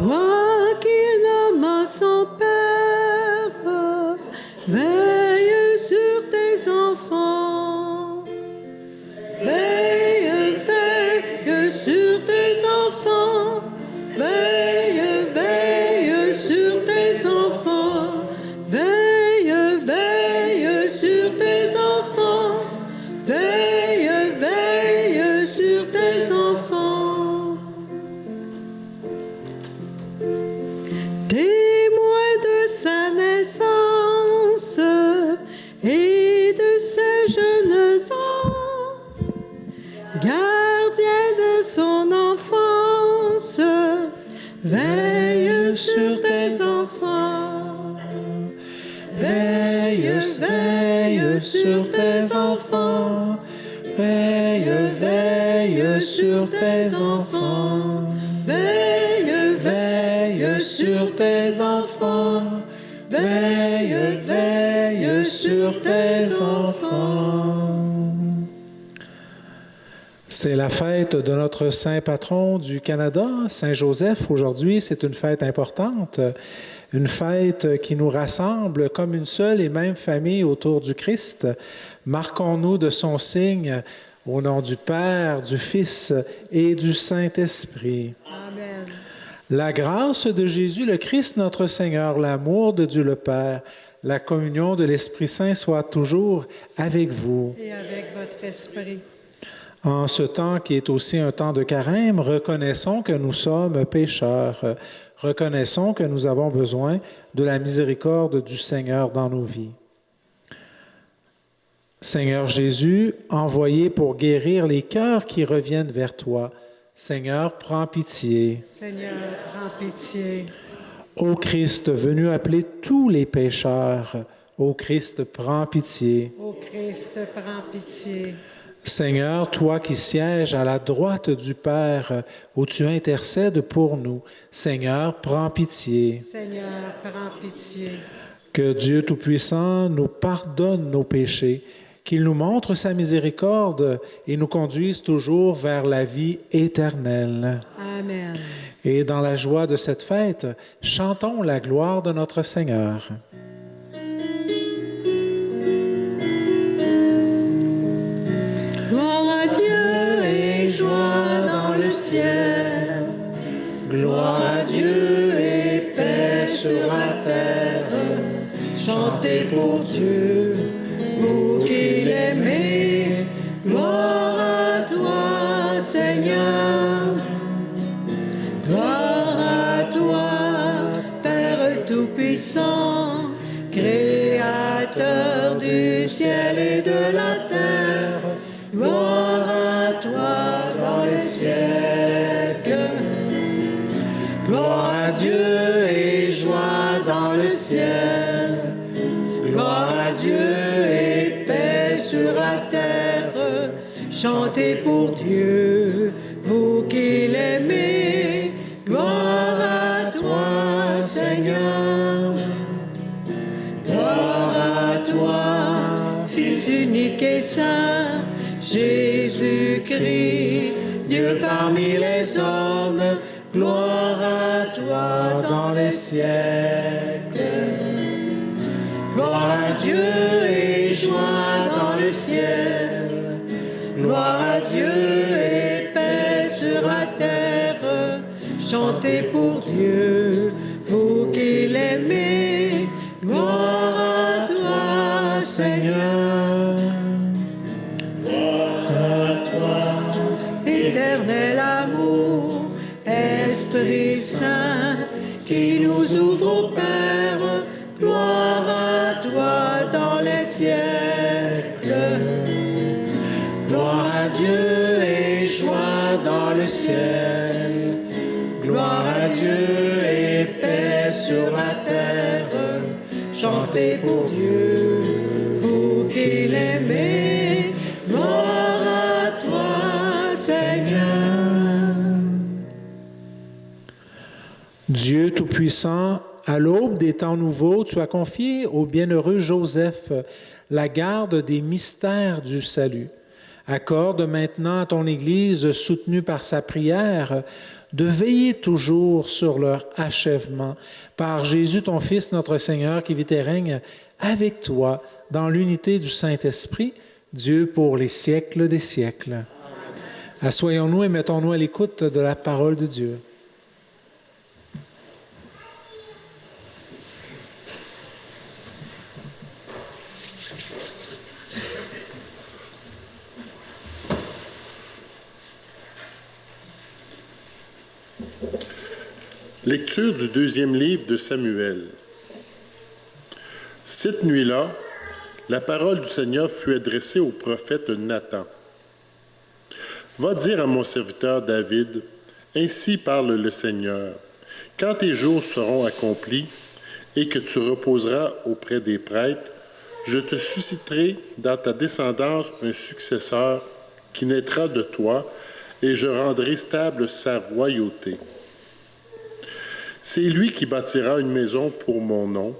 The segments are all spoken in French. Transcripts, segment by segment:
Toi qui nommes son Père, veille sur tes enfants. Veille, veille sur tes enfants. Veille, veille sur tes enfants. Veille, veille sur tes enfants. Veille, veille sur tes enfants. Témoin de sa naissance et de ses jeunes ans, gardien de son enfance, veille sur tes enfants. Veille, veille sur tes enfants. Veille, veille sur tes enfants. Veille, veille sur tes enfants. Veille, veille sur tes enfants. C'est la fête de notre saint patron du Canada, Saint Joseph. Aujourd'hui, c'est une fête importante, une fête qui nous rassemble comme une seule et même famille autour du Christ. Marquons-nous de son signe au nom du Père, du Fils et du Saint-Esprit. Amen. La grâce de Jésus le Christ notre Seigneur, l'amour de Dieu le Père, la communion de l'Esprit Saint soit toujours avec vous. Et avec votre esprit. En ce temps qui est aussi un temps de carême, reconnaissons que nous sommes pécheurs. Reconnaissons que nous avons besoin de la miséricorde du Seigneur dans nos vies. Seigneur Jésus, envoyé pour guérir les cœurs qui reviennent vers toi, Seigneur, prends pitié. Seigneur, prends pitié. Ô Christ, venu appeler tous les pécheurs, ô Christ, prends pitié. Ô Christ, prends pitié. Seigneur, toi qui sièges à la droite du Père, où tu intercèdes pour nous, Seigneur, prends pitié. Seigneur, prends pitié. Que Dieu Tout-Puissant nous pardonne nos péchés, qu'il nous montre sa miséricorde et nous conduise toujours vers la vie éternelle. Amen. Et dans la joie de cette fête, chantons la gloire de notre Seigneur. Gloire à Dieu et joie dans le ciel. Gloire à Dieu et paix sur la terre. Chantez pour Dieu, vous qui l'aimez. Gloire à toi, Seigneur. Gloire à toi, Père Tout-Puissant, Créateur du ciel et de la terre. Gloire à toi dans les siècles. Gloire à Dieu et joie dans le ciel. Gloire à Dieu et paix sur la terre. Chantez pour Dieu, vous qui l'aimez. Gloire à toi, Seigneur. Gloire à toi, Fils unique et saint, Jésus-Christ, Dieu parmi les hommes. Gloire à toi dans les siècles. Gloire à Dieu et joie dans le ciel. Gloire à Dieu et paix sur la terre. Chantez pour Dieu, vous qui l'aimez. Gloire à toi, Seigneur. Gloire à toi, éternel amour, Esprit Saint, qui nous ouvre au Père. Gloire à toi dans les siècles. Gloire à Dieu et joie dans le ciel. Gloire à Dieu et paix sur la terre. Chantez pour Dieu, vous qui l'aimez. Gloire à toi, Seigneur. Dieu Tout-Puissant, à l'aube des temps nouveaux, tu as confié au bienheureux Joseph la garde des mystères du salut. Accorde maintenant à ton Église, soutenue par sa prière, de veiller toujours sur leur achèvement. Par Jésus, ton Fils, notre Seigneur, qui vit et règne avec toi dans l'unité du Saint-Esprit, Dieu pour les siècles des siècles. Assoyons-nous et mettons-nous à l'écoute de la parole de Dieu. Lecture du 2e livre de Samuel. Cette nuit-là, la parole du Seigneur fut adressée au prophète Nathan. « Va dire à mon serviteur David, ainsi parle le Seigneur, quand tes jours seront accomplis et que tu reposeras auprès des prêtres, je te susciterai dans ta descendance un successeur qui naîtra de toi, et je rendrai stable sa royauté. C'est lui qui bâtira une maison pour mon nom,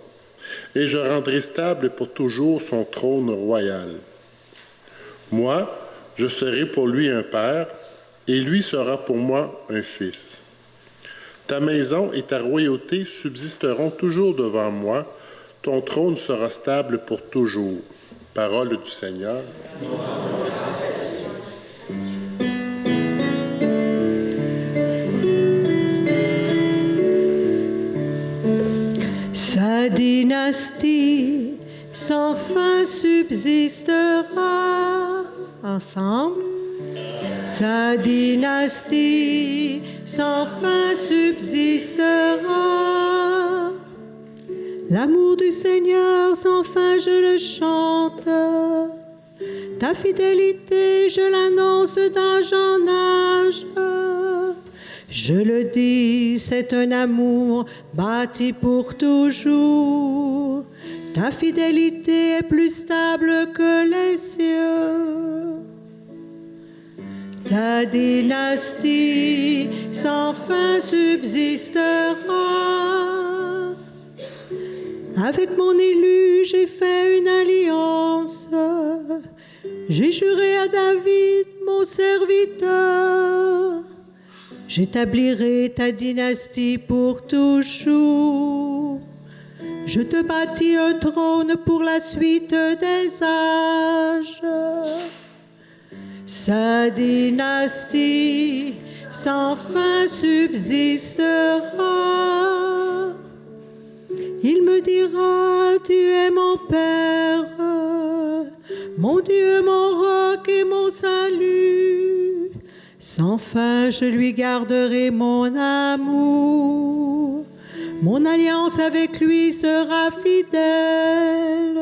et je rendrai stable pour toujours son trône royal. Moi, je serai pour lui un père, et lui sera pour moi un fils. Ta maison et ta royauté subsisteront toujours devant moi, ton trône sera stable pour toujours. » Parole du Seigneur. Sa dynastie sans fin subsistera. Ensemble. Sa dynastie sans fin subsistera. L'amour du Seigneur sans fin, je le chante. Ta fidélité, je l'annonce d'âge en âge. Je le dis, c'est un amour bâti pour toujours. Ta fidélité est plus stable que les cieux. Ta dynastie sans fin subsistera. Avec mon élu, j'ai fait une alliance. J'ai juré à David, mon serviteur. J'établirai ta dynastie pour toujours. Je te bâtis un trône pour la suite des âges. Sa dynastie sans fin subsistera. Il me dira, tu es mon Père, mon Dieu, mon roc et mon salut. Sans fin, je lui garderai mon amour. Mon alliance avec lui sera fidèle.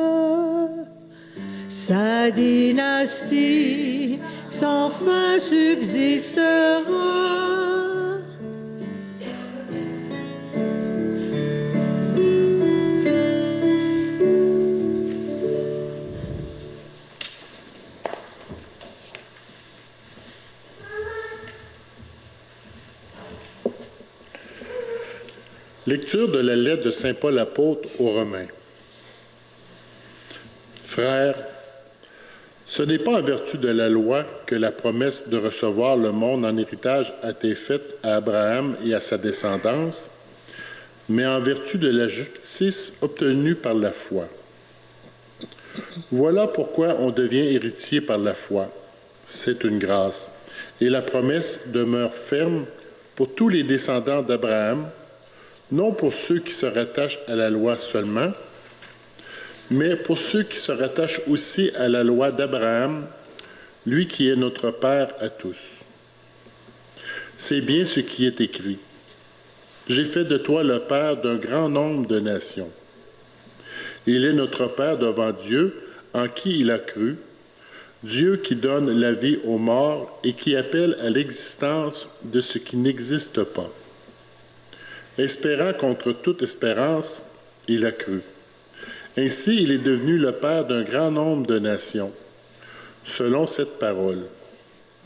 Sa dynastie sans fin subsistera. Lecture de la lettre de saint Paul apôtre aux Romains. Frères, ce n'est pas en vertu de la loi que la promesse de recevoir le monde en héritage a été faite à Abraham et à sa descendance, mais en vertu de la justice obtenue par la foi. Voilà pourquoi on devient héritier par la foi. C'est une grâce. Et la promesse demeure ferme pour tous les descendants d'Abraham, non pour ceux qui se rattachent à la loi seulement, mais pour ceux qui se rattachent aussi à la loi d'Abraham, lui qui est notre Père à tous. C'est bien ce qui est écrit. J'ai fait de toi le Père d'un grand nombre de nations. Il est notre Père devant Dieu, en qui il a cru, Dieu qui donne la vie aux morts et qui appelle à l'existence de ce qui n'existe pas. Espérant contre toute espérance, il a cru. Ainsi, il est devenu le Père d'un grand nombre de nations, selon cette parole.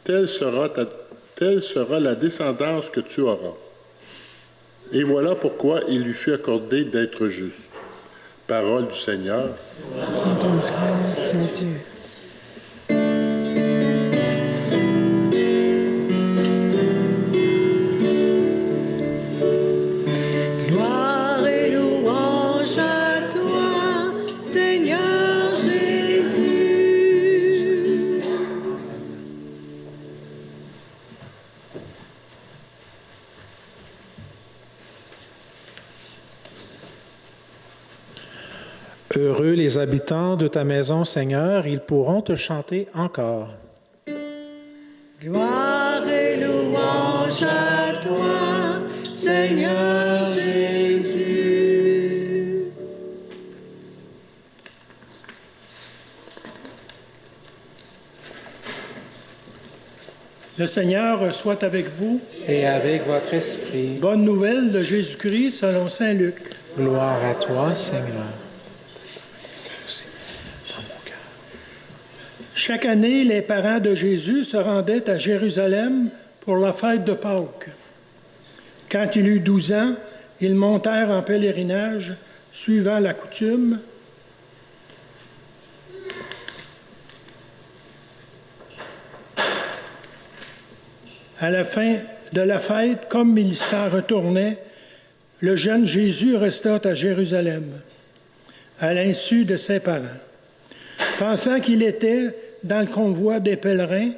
Telle sera la descendance que tu auras. Et voilà pourquoi il lui fut accordé d'être juste. Parole du Seigneur. Rendons grâce à Dieu. Heureux les habitants de ta maison, Seigneur, ils pourront te chanter encore. Gloire et louange à toi, Seigneur Jésus. Le Seigneur soit avec vous. Et avec votre esprit. Bonne nouvelle de Jésus-Christ selon saint Luc. Gloire à toi, Seigneur. Chaque année, les parents de Jésus se rendaient à Jérusalem pour la fête de Pâques. Quand il eut 12 ans, ils montèrent en pèlerinage, suivant la coutume. À la fin de la fête, comme il s'en retournait, le jeune Jésus resta à Jérusalem, à l'insu de ses parents. Pensant qu'il était dans le convoi des pèlerins,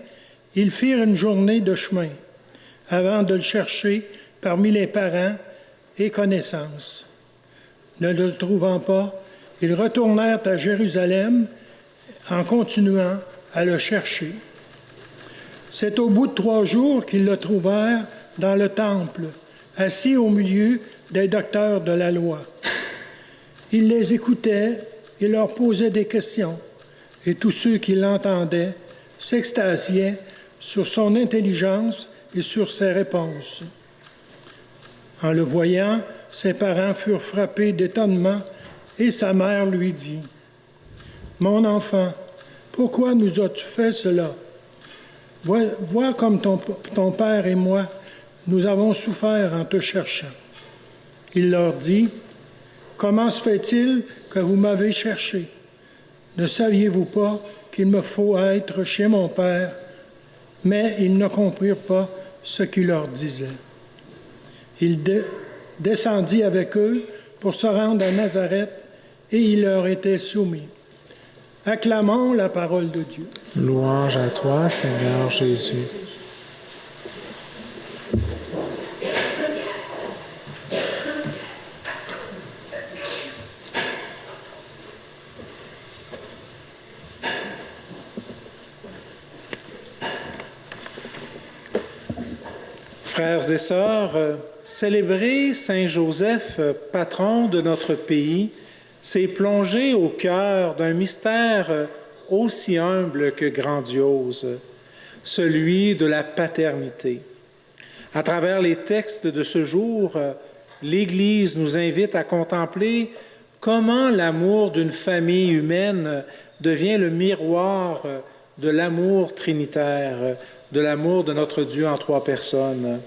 ils firent une journée de chemin avant de le chercher parmi les parents et connaissances. Ne le trouvant pas, ils retournèrent à Jérusalem en continuant à le chercher. C'est au bout de 3 jours qu'ils le trouvèrent dans le temple, assis au milieu des docteurs de la loi. Il les écoutait et leur posait des questions, et tous ceux qui l'entendaient s'extasiaient sur son intelligence et sur ses réponses. En le voyant, ses parents furent frappés d'étonnement, et sa mère lui dit, « Mon enfant, pourquoi nous as-tu fait cela? Vois comme ton père et moi, nous avons souffert en te cherchant. » Il leur dit, « Comment se fait-il que vous m'avez cherché? Ne saviez-vous pas qu'il me faut être chez mon père? » Mais ils ne comprirent pas ce qu'il leur disait. Il descendit avec eux pour se rendre à Nazareth, et il leur était soumis. Acclamons la parole de Dieu. Louange à toi, Seigneur Jésus. Frères et sœurs, célébrer Saint Joseph, patron de notre pays, c'est plonger au cœur d'un mystère aussi humble que grandiose, celui de la paternité. À travers les textes de ce jour, l'Église nous invite à contempler comment l'amour d'une famille humaine devient le miroir de l'amour trinitaire, de l'amour de notre Dieu en 3 personnes.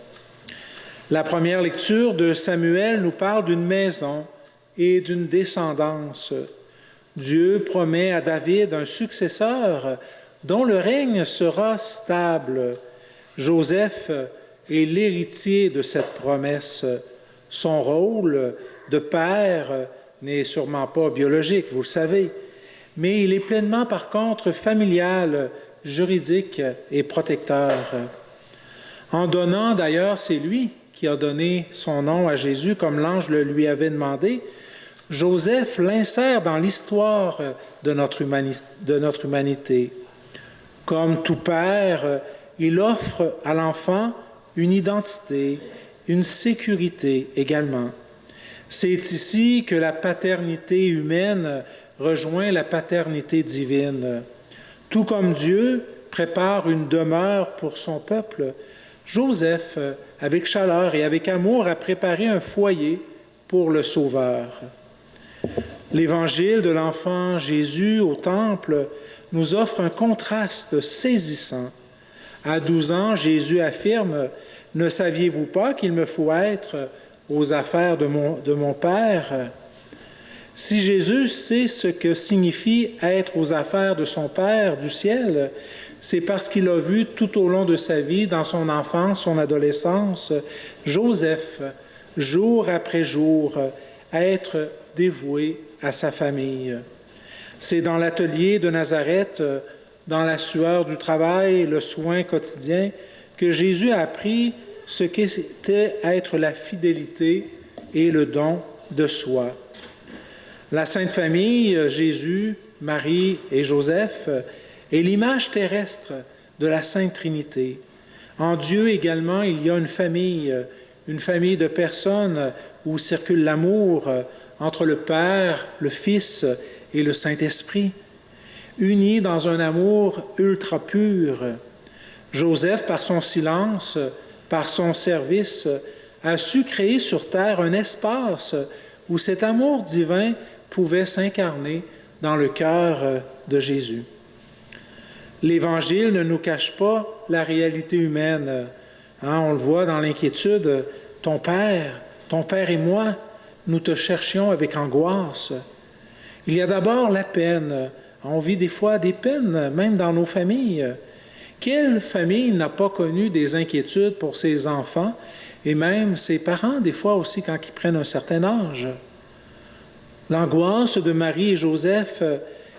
La première lecture de Samuel nous parle d'une maison et d'une descendance. Dieu promet à David un successeur dont le règne sera stable. Joseph est l'héritier de cette promesse. Son rôle de père n'est sûrement pas biologique, vous le savez, mais il est pleinement par contre familial, juridique et protecteur. En donnant d'ailleurs, c'est lui qui a donné son nom à Jésus comme l'ange le lui avait demandé, Joseph l'insère dans l'histoire de notre humanité. Comme tout père, il offre à l'enfant une identité, une sécurité également. C'est ici que la paternité humaine rejoint la paternité divine. Tout comme Dieu prépare une demeure pour son peuple, Joseph, avec chaleur et avec amour, a préparé un foyer pour le Sauveur. L'Évangile de l'enfant Jésus au Temple nous offre un contraste saisissant. À 12 ans, Jésus affirme « Ne saviez-vous pas qu'il me faut être aux affaires de mon Père ?» Si Jésus sait ce que signifie être aux affaires de son Père du ciel, c'est parce qu'il a vu tout au long de sa vie, dans son enfance, son adolescence, Joseph, jour après jour, être dévoué à sa famille. C'est dans l'atelier de Nazareth, dans la sueur du travail, le soin quotidien, que Jésus a appris ce qu'était être la fidélité et le don de soi. La Sainte Famille, Jésus, Marie et Joseph, est l'image terrestre de la Sainte Trinité. En Dieu également, il y a une famille de personnes où circule l'amour entre le Père, le Fils et le Saint-Esprit, unis dans un amour ultra pur. Joseph, par son silence, par son service, a su créer sur terre un espace où cet amour divin pouvait s'incarner dans le cœur de Jésus. L'Évangile ne nous cache pas la réalité humaine. On le voit dans l'inquiétude. Ton Père et moi, nous te cherchions avec angoisse. Il y a d'abord la peine. On vit des fois des peines, même dans nos familles. Quelle famille n'a pas connu des inquiétudes pour ses enfants et même ses parents, des fois aussi quand ils prennent un certain âge? L'angoisse de Marie et Joseph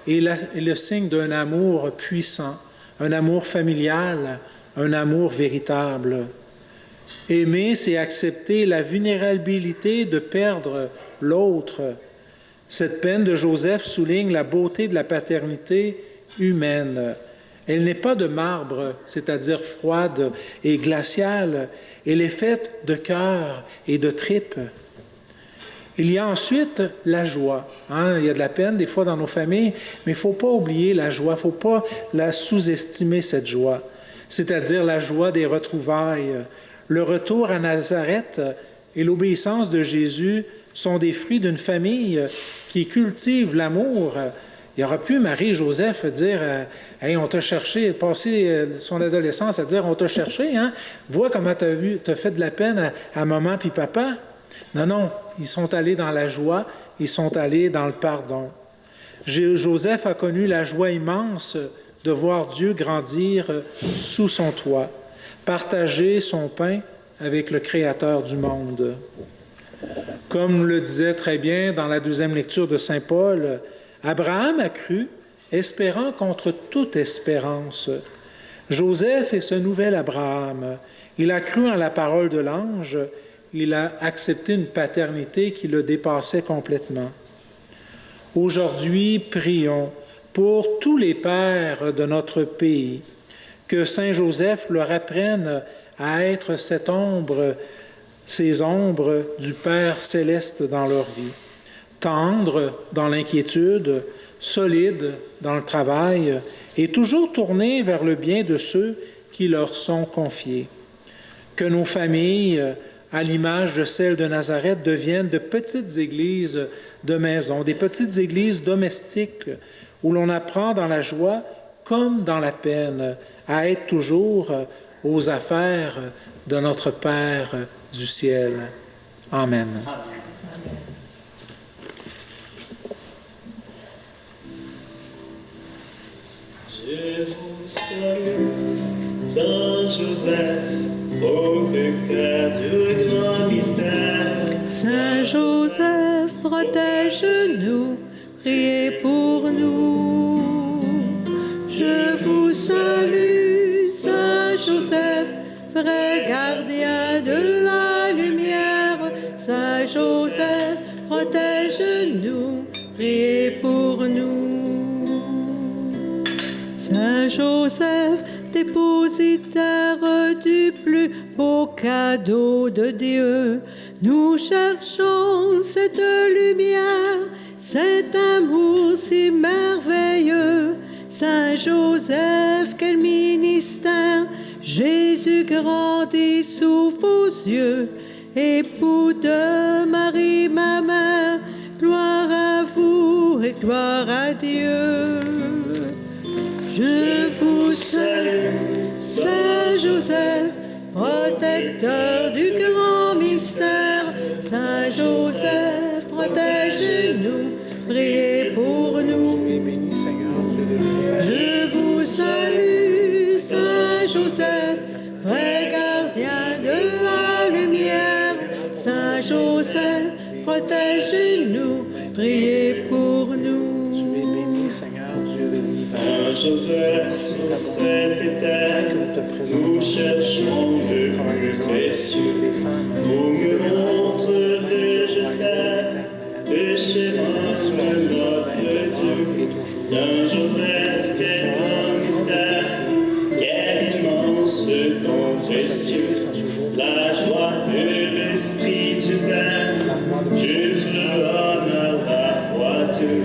est le signe d'un amour puissant, un amour familial, un amour véritable. Aimer, c'est accepter la vulnérabilité de perdre l'autre. Cette peine de Joseph souligne la beauté de la paternité humaine. Elle n'est pas de marbre, c'est-à-dire froide et glaciale. Elle est faite de cœur et de tripes. Il y a ensuite la joie. Il y a de la peine des fois dans nos familles, mais il ne faut pas oublier la joie, il ne faut pas la sous-estimer, cette joie. C'est-à-dire la joie des retrouvailles. Le retour à Nazareth et l'obéissance de Jésus sont des fruits d'une famille qui cultive l'amour. Il aurait pu, Marie et Joseph, dire « Hey, on t'a cherché », passer son adolescence à dire « On t'a cherché, hein? Vois comment t'as fait de la peine à maman puis papa. » Non, ils sont allés dans la joie, ils sont allés dans le pardon. Joseph a connu la joie immense de voir Dieu grandir sous son toit, partager son pain avec le Créateur du monde. Comme le disait très bien dans la deuxième lecture de Saint Paul, Abraham a cru, espérant contre toute espérance. Joseph est ce nouvel Abraham. Il a cru en la parole de l'ange. Il a accepté une paternité qui le dépassait complètement. Aujourd'hui, prions pour tous les pères de notre pays, que Saint Joseph leur apprenne à être ces ombres du Père céleste dans leur vie, tendres dans l'inquiétude, solides dans le travail et toujours tournés vers le bien de ceux qui leur sont confiés. Que nos familles, à l'image de celle de Nazareth, deviennent de petites églises de maison, des petites églises domestiques où l'on apprend dans la joie comme dans la peine à être toujours aux affaires de notre Père du ciel. Amen. Je vous salue, Saint Joseph, protecteur du grand mystère. Saint Joseph, protège-nous, priez pour nous. Je vous salue, Saint Joseph, vrai gardien de la lumière. Saint Joseph, protège-nous, priez pour nous. Saint Joseph, dépositaire du plus beau cadeau de Dieu, nous cherchons cette lumière, cet amour si merveilleux. Saint Joseph, quel ministère, Jésus grandit sous vos yeux, époux de Marie, ma mère, gloire à vous et gloire à Dieu. Je vous salue, Saint Joseph, protecteur du grand mystère. Saint Joseph, protège-nous, priez pour nous. Je vous salue, Saint Joseph, vrai gardien de la lumière. Saint Joseph, protège-nous, priez pour nous. Tu es béni, Seigneur, Dieu de l'univers. Saint Joseph, sur cette terre, nous cherchons le plus précieux. Vous me montrerez, j'espère, péchement sur notre Dieu. Saint Joseph, quel grand mystère, quel immense don précieux, la joie de l'Esprit du Père, juste l'homme à la fois Dieu.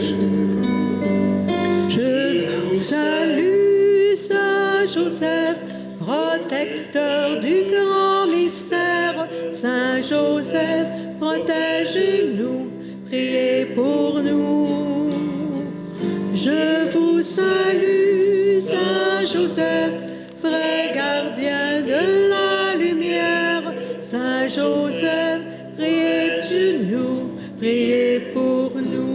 Je vous salue, Saint Joseph, protecteur du grand mystère. Saint Joseph, protégez-nous, priez pour nous. Je vous salue, Saint Joseph, vrai gardien de la lumière. Saint Joseph, priez pour nous, priez pour nous.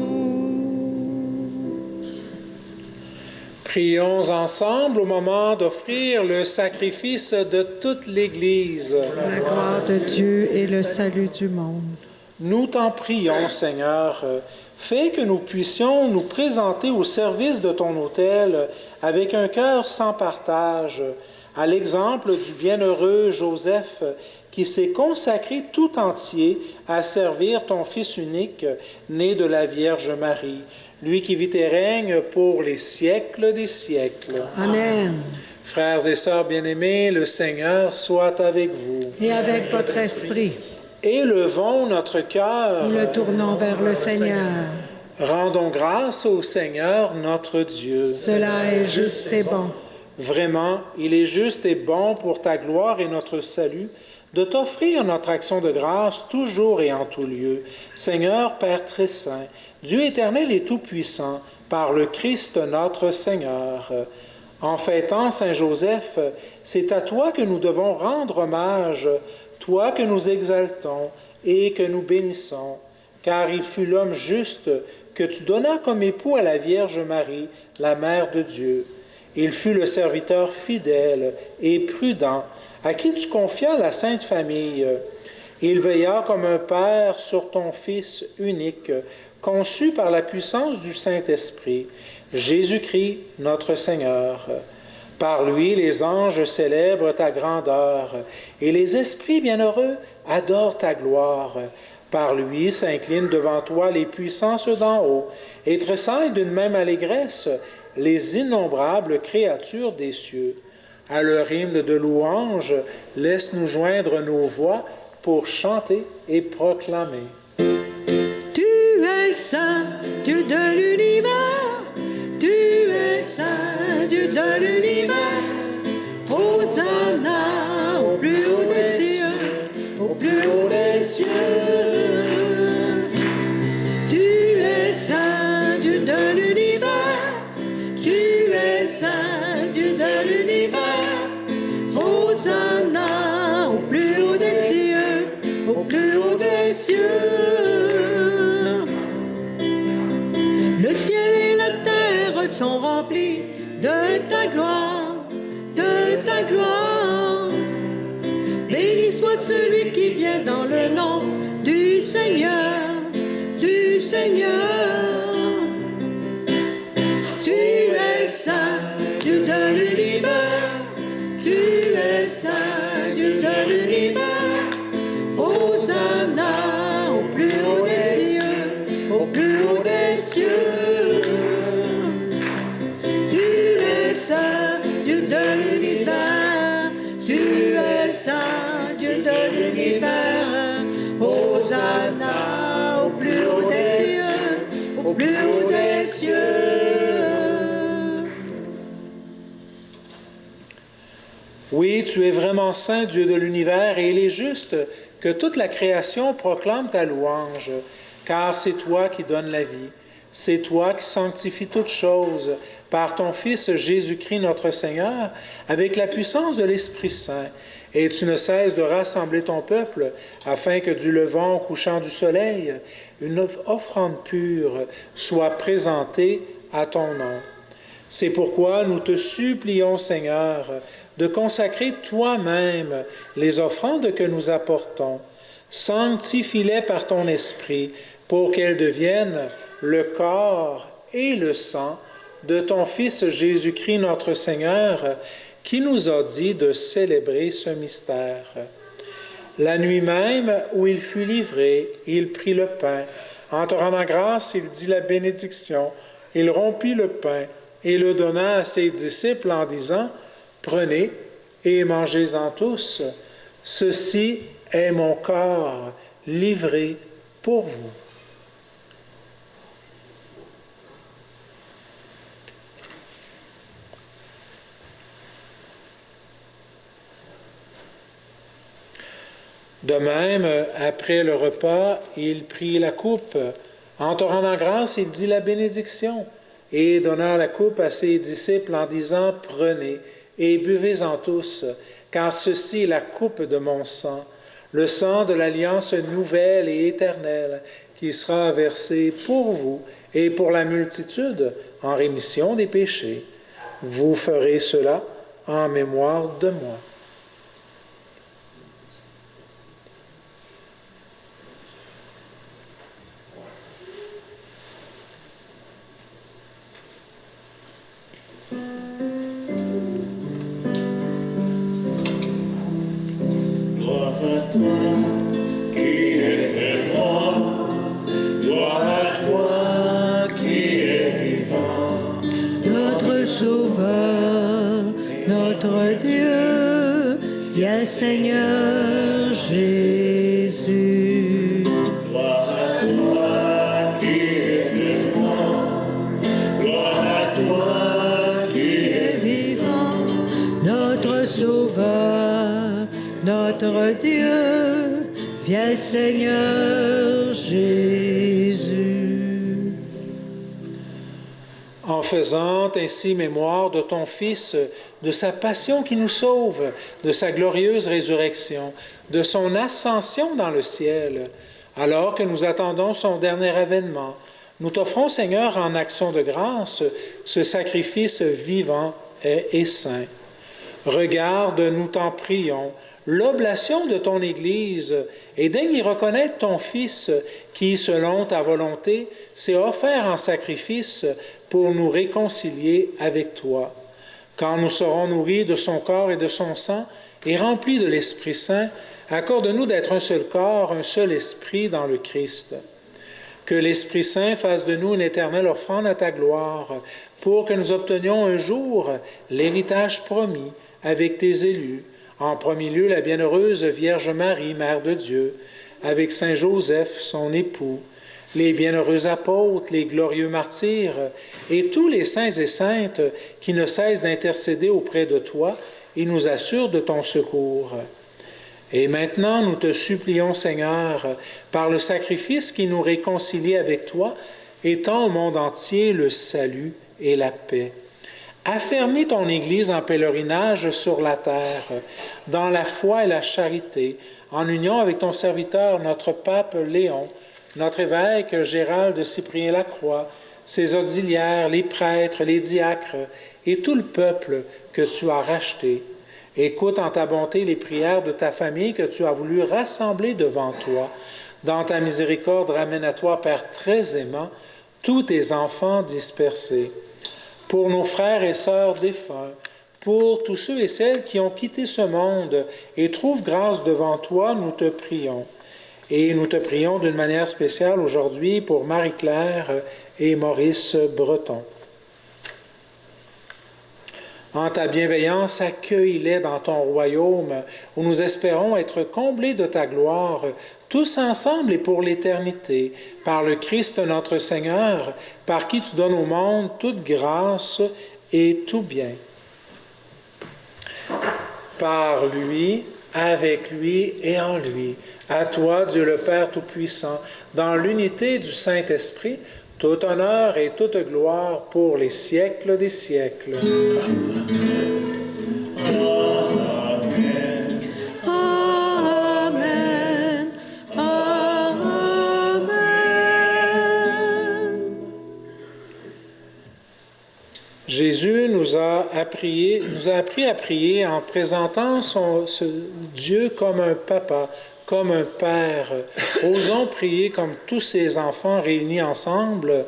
Prions ensemble au moment d'offrir le sacrifice de toute l'Église. La gloire de Dieu et le salut du monde. Nous t'en prions, Seigneur, fais que nous puissions nous présenter au service de ton autel avec un cœur sans partage, à l'exemple du bienheureux Joseph qui s'est consacré tout entier à servir ton Fils unique, né de la Vierge Marie, lui qui vit et règne pour les siècles des siècles. Amen. Frères et sœurs bien-aimés, le Seigneur soit avec vous. Et avec votre esprit, Élevons notre cœur. nous le tournons vers le Seigneur. Rendons grâce au Seigneur notre Dieu. Cela est juste et bon. Vraiment, il est juste et bon pour ta gloire et notre salut de t'offrir notre action de grâce toujours et en tout lieu. Seigneur, Père très saint, Dieu éternel et tout-puissant, par le Christ notre Seigneur. En fêtant Saint Joseph, c'est à toi que nous devons rendre hommage, toi que nous exaltons et que nous bénissons, car il fut l'homme juste que tu donnas comme époux à la Vierge Marie, la Mère de Dieu. Il fut le serviteur fidèle et prudent à qui tu confias la Sainte Famille. Il veilla comme un père sur ton Fils unique, conçu par la puissance du Saint-Esprit, Jésus-Christ, notre Seigneur. Par lui, les anges célèbrent ta grandeur et les esprits bienheureux adorent ta gloire. Par lui s'inclinent devant toi les puissances d'en haut et tressaillent d'une même allégresse les innombrables créatures des cieux. À leur hymne de louange, laisse-nous joindre nos voix pour chanter et proclamer. Tu es saint, Dieu de l'univers. Tu es saint, Dieu de l'univers. Hosanna au plus haut des cieux, au plus haut des cieux. Tu es saint, Dieu de l'univers. Tu es saint, Dieu de l'univers. Hosanna au plus haut des cieux, au plus haut des cieux. Le ciel et la terre sont remplis de ta gloire, de ta gloire. Béni soit celui qui vient dans le nom du Seigneur, du Seigneur. Tu es saint, Dieu de l'univers. Tu es saint, Dieu de l'univers. Hosanna au plus haut des cieux, au plus haut des cieux. Tu es saint, Dieu de l'univers. Tu es saint, Dieu de l'univers. Hosanna au plus haut des cieux, au plus haut des cieux. Oui, tu es vraiment saint, Dieu de l'univers, et il est juste que toute la création proclame ta louange, car c'est toi qui donnes la vie. C'est toi qui sanctifies toutes choses par ton Fils Jésus-Christ notre Seigneur, avec la puissance de l'Esprit Saint. Et tu ne cesses de rassembler ton peuple, afin que du levant au couchant du soleil, une offrande pure soit présentée à ton nom. C'est pourquoi nous te supplions, Seigneur, de consacrer toi-même les offrandes que nous apportons. Sanctifie-les par ton Esprit, pour qu'elles deviennent le corps et le sang de ton Fils Jésus-Christ notre Seigneur, qui nous a dit de célébrer ce mystère. La nuit même où il fut livré, il prit le pain, En te rendant grâce, il dit la bénédiction. Il rompit le pain et le donna à ses disciples en disant, « Prenez et mangez-en tous. Ceci est mon corps livré pour vous. » De même, après le repas, il prit la coupe. En te rendant grâce, il dit la bénédiction et donna la coupe à ses disciples en disant, « Prenez et buvez-en tous, car ceci est la coupe de mon sang, le sang de l'alliance nouvelle et éternelle, qui sera versé pour vous et pour la multitude en rémission des péchés. Vous ferez cela en mémoire de moi. » Seigneur Jésus. Gloire à toi qui es vivant, gloire à toi qui es vivant, notre Sauveur, notre Dieu, viens Seigneur Jésus. En faisant ainsi mémoire de ton Fils, de sa passion qui nous sauve, de sa glorieuse résurrection, de son ascension dans le ciel, alors que nous attendons son dernier avènement, nous t'offrons, Seigneur, en action de grâce, ce sacrifice vivant et saint. Regarde, nous t'en prions, l'oblation de ton Église et daigne y reconnaître ton Fils qui, selon ta volonté, s'est offert en sacrifice pour nous réconcilier avec toi. Quand nous serons nourris de son corps et de son sang et remplis de l'Esprit Saint, accorde-nous d'être un seul corps, un seul esprit dans le Christ. Que l'Esprit Saint fasse de nous une éternelle offrande à ta gloire, pour que nous obtenions un jour l'héritage promis avec tes élus, en premier lieu la bienheureuse Vierge Marie, Mère de Dieu, avec Saint Joseph, son époux, les bienheureux apôtres, les glorieux martyrs et tous les saints et saintes qui ne cessent d'intercéder auprès de toi et nous assurent de ton secours. Et maintenant, nous te supplions, Seigneur, par le sacrifice qui nous réconcilie avec toi, étends au monde entier le salut et la paix. Affermis ton Église en pèlerinage sur la terre, dans la foi et la charité, en union avec ton serviteur, notre pape Léon, notre évêque Gérald de Cyprien-Lacroix, ses auxiliaires, les prêtres, les diacres et tout le peuple que tu as racheté. Écoute en ta bonté les prières de ta famille que tu as voulu rassembler devant toi. Dans ta miséricorde, ramène à toi, Père très aimant, tous tes enfants dispersés. Pour nos frères et sœurs défunts, pour tous ceux et celles qui ont quitté ce monde et trouvent grâce devant toi, nous te prions. Et nous te prions d'une manière spéciale aujourd'hui pour Marie-Claire et Maurice Breton. En ta bienveillance, accueille-les dans ton royaume, où nous espérons être comblés de ta gloire, tous ensemble et pour l'éternité, par le Christ notre Seigneur, par qui tu donnes au monde toute grâce et tout bien. Par lui, avec lui et en lui, à toi, Dieu le Père Tout-Puissant, dans l'unité du Saint-Esprit, tout honneur et toute gloire pour les siècles des siècles. Amen. Amen. Amen. Jésus nous a appris à prier en présentant ce Dieu comme un papa, comme un père. Osons prier comme tous ces enfants réunis ensemble.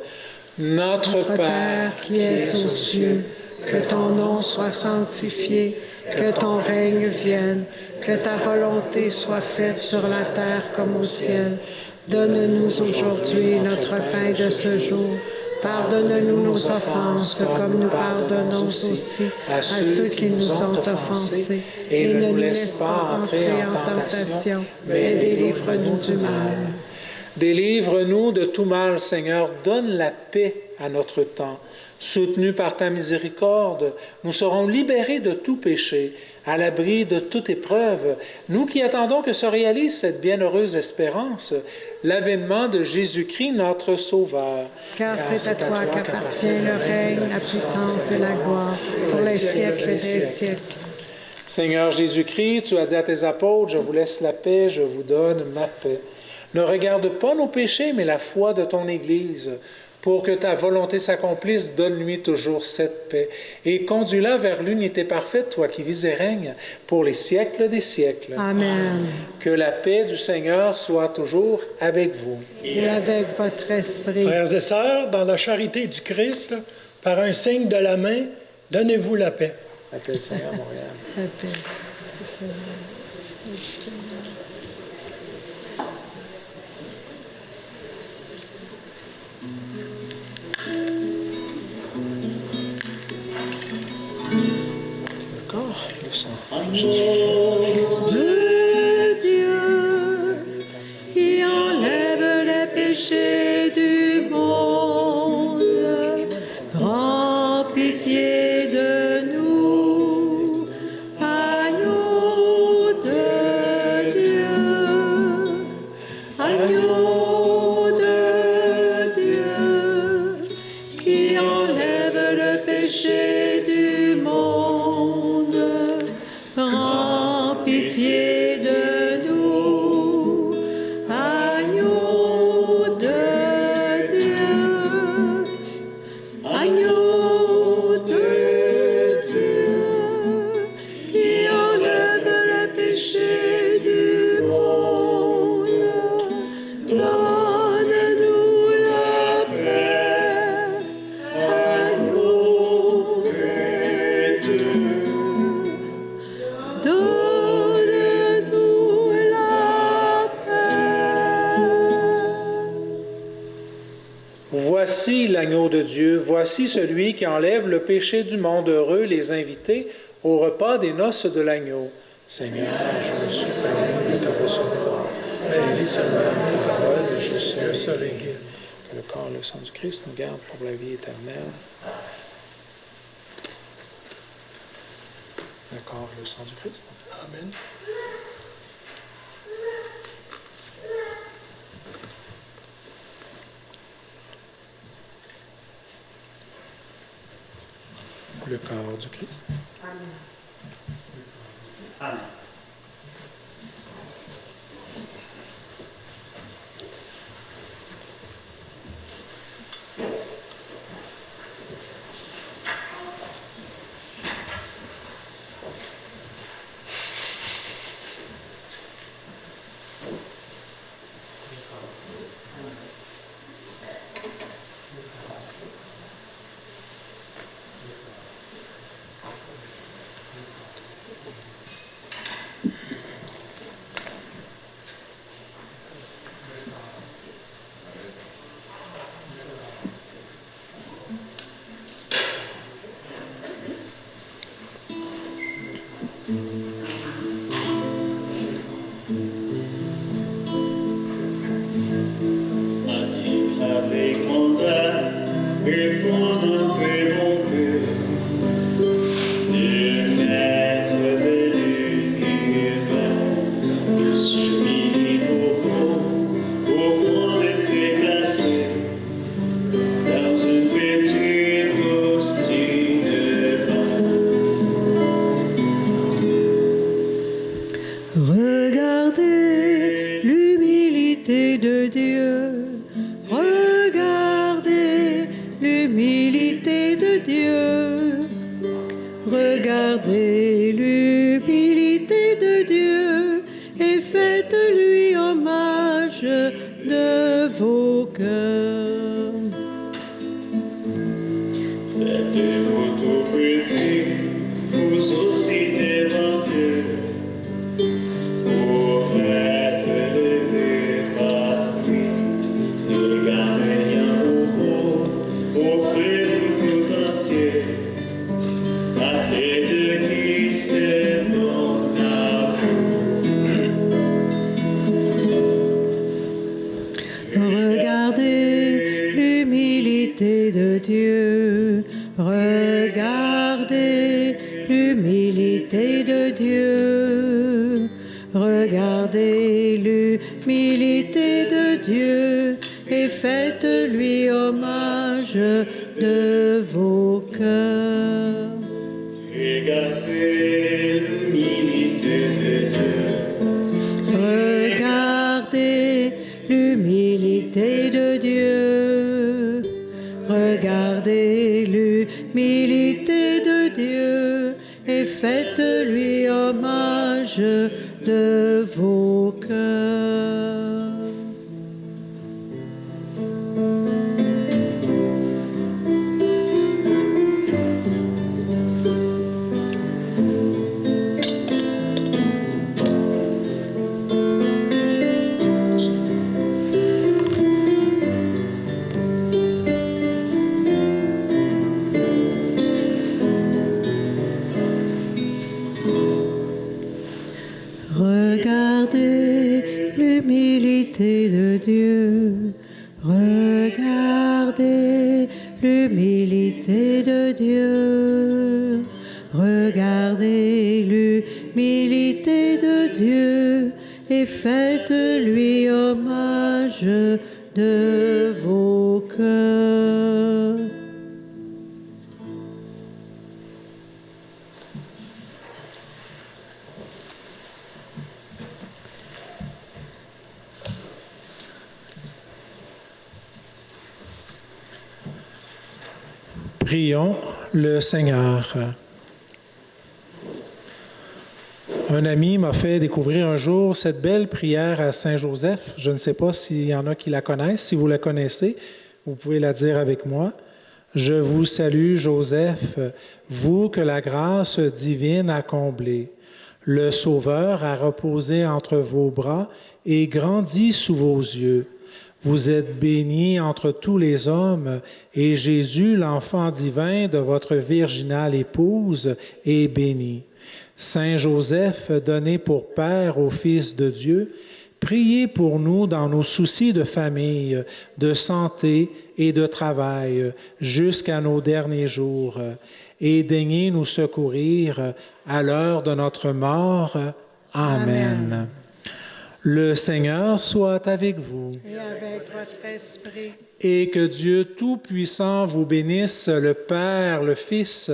Notre Père qui es aux cieux, que ton nom soit sanctifié, que ton règne vienne, que ta volonté soit faite sur la terre comme au ciel. Donne-nous aujourd'hui notre pain de ce jour. Pardonne-nous nos offenses, comme nous pardonnons aussi à ceux qui nous ont offensés. Et ne nous laisse pas entrer en tentation, mais délivre-nous du mal. Délivre-nous de tout mal, Seigneur. Donne la paix à notre temps. Soutenus par ta miséricorde, nous serons libérés de tout péché, à l'abri de toute épreuve, nous qui attendons que se réalise cette bienheureuse espérance, l'avènement de Jésus-Christ, notre Sauveur. Car c'est à toi qu'appartient le règne, la puissance et la gloire, pour les siècles des siècles. Seigneur Jésus-Christ, tu as dit à tes apôtres, je vous laisse la paix, je vous donne ma paix. Ne regarde pas nos péchés, mais la foi de ton Église. Pour que ta volonté s'accomplisse, donne-lui toujours cette paix. Et conduis-la vers l'unité parfaite, toi qui vis et règnes, pour les siècles des siècles. Amen. Que la paix du Seigneur soit toujours avec vous. Et avec votre esprit. Frères et sœurs, dans la charité du Christ, par un signe de la main, donnez-vous la paix. La paix du Seigneur, Montréal. La paix du Seigneur. De Dieu qui enlève les péchés du monde, prends pitié de nous, agneau de Dieu, agneau de Dieu qui enlève le péché du monde. Prends pitié de nous, agneau de Dieu, agneau de Dieu, qui enlève le péché du monde. Donne-nous la paix, agneau de Dieu. Donne-nous la paix. Voici l'agneau de Dieu, voici celui qui enlève le péché du monde. Heureux les invités au repas des noces de l'agneau. Seigneur, je ne suis pas digne de te recevoir, mais dis seulement la parole et je serai sauvé. Que le corps et le sang du Christ nous gardent pour la vie éternelle. Le corps et le sang du Christ. Amen. Le corps du Christ. Amen. Avec grandeur et ton œuvre bonté, Dieu maître de l'univers, il s'humilie pour qu'on laisser cacher dans une petite hostie de pain. Regardez l'humilité de Dieu. Regardez l'humilité de Dieu. Regardez l'humilité de Dieu et faites-lui hommage de vos cœurs. Faites-vous tout petit, vous aussi devant Dieu, pour être levé par lui. l'humilité de Dieu. Regardez l'humilité de Dieu. Regardez l'humilité de Dieu et faites-lui hommage de vos cœurs. Regardez l'humilité de Dieu. Regardez l'humilité de Dieu. Regardez l'humilité de Dieu et faites-lui hommage de vos cœurs. Regardez l'humilité de Dieu. Regardez l'humilité de Dieu. Regardez l'humilité de Dieu et faites-lui hommage de vos cœurs. Prions le Seigneur. Un ami m'a fait découvrir un jour cette belle prière à Saint-Joseph. Je ne sais pas s'il y en a qui la connaissent. Si vous la connaissez, vous pouvez la dire avec moi. Je vous salue, Joseph, vous que la grâce divine a comblé. Le Sauveur a reposé entre vos bras et grandi sous vos yeux. Vous êtes béni entre tous les hommes, et Jésus, l'enfant divin de votre virginale épouse, est béni. Saint Joseph, donné pour Père au Fils de Dieu, priez pour nous dans nos soucis de famille, de santé et de travail, jusqu'à nos derniers jours, et daignez nous secourir à l'heure de notre mort. Amen. Le Seigneur soit avec vous. Et avec votre esprit. Et que Dieu Tout-Puissant vous bénisse, le Père, le Fils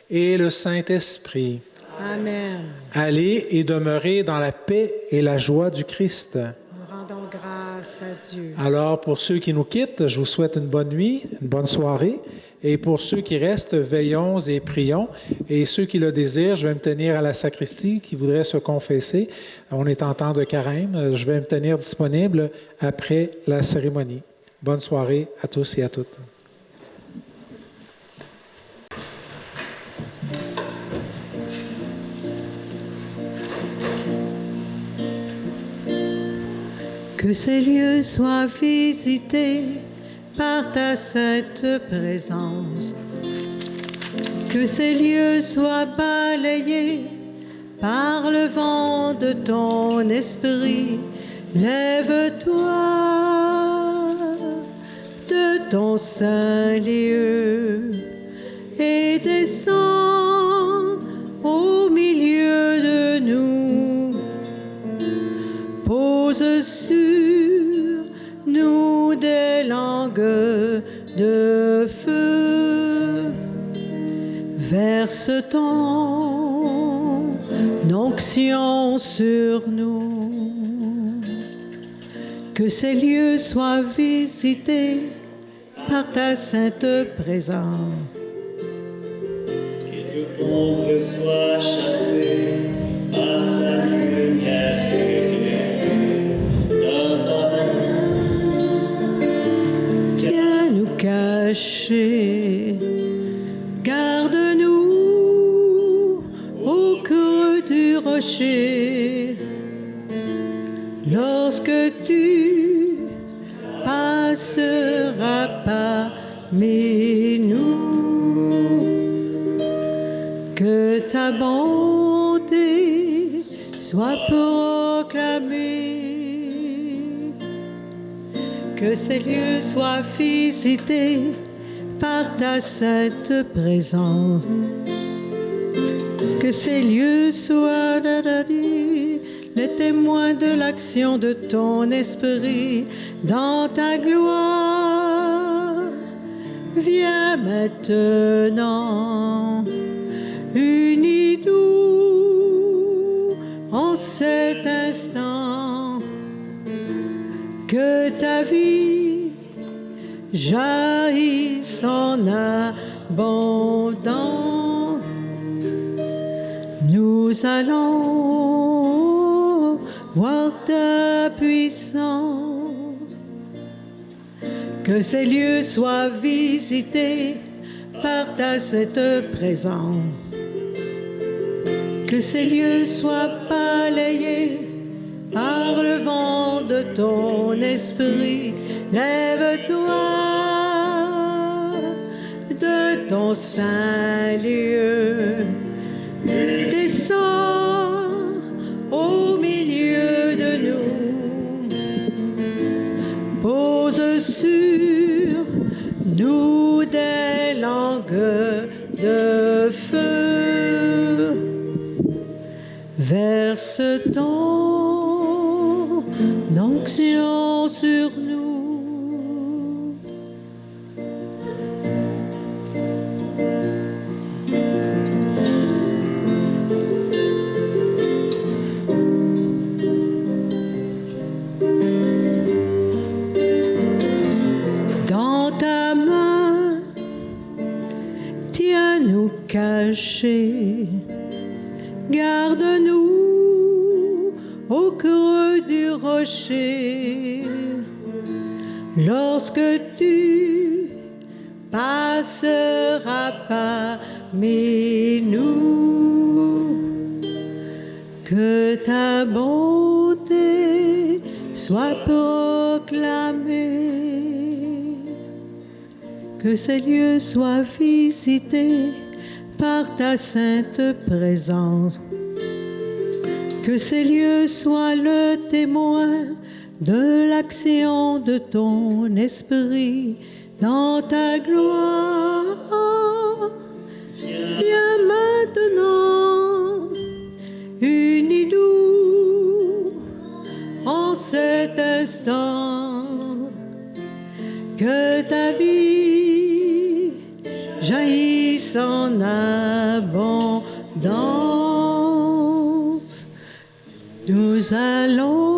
et le Saint-Esprit. Amen. Allez et demeurez dans la paix et la joie du Christ. Nous rendons grâce à Dieu. Alors, pour ceux qui nous quittent, je vous souhaite une bonne nuit, une bonne soirée. Et pour ceux qui restent, veillons et prions. Et ceux qui le désirent, je vais me tenir à la sacristie, qui voudraient se confesser. On est en temps de carême. Je vais me tenir disponible après la cérémonie. Bonne soirée à tous et à toutes. Que ces lieux soient visités par ta sainte présence. Que ces lieux soient balayés par le vent de ton esprit. Lève-toi de ton saint lieu et descends au milieu de nous. Pose sur nous des langues de feu. Verse ton onction sur nous. Que ces lieux soient visités par ta sainte présence. Que toute ombre soit chassée par ta lumière éclairée dans ta main. Tiens-nous cachés, garde-nous au creux du rocher. Lorsque tu passeras parmi nous, que ta bonté soit proclamée, que ces lieux soient visités par ta sainte présence. Que ces lieux soient les témoins de l'action de ton esprit dans ta gloire. Viens maintenant, unis-nous en cet instant, que ta vie jaillisse en abondance. Nous allons voir ta puissance. Que ces lieux soient visités par ta sainte présence. Que ces lieux soient balayés par le vent de ton esprit. Lève-toi de ton saint lieu. Descends au milieu de nous. Pose sur nous des langues de feu. Verse ton onction sur nous. Cachés, garde-nous au creux du rocher. Lorsque tu passeras parmi nous, que ta bonté soit proclamée, que ces lieux soient visités par ta sainte présence, que ces lieux soient le témoin de l'action de ton esprit dans ta gloire. Viens maintenant, unis-nous en cet instant, que ta vie jaillisse en abondance. Nous allons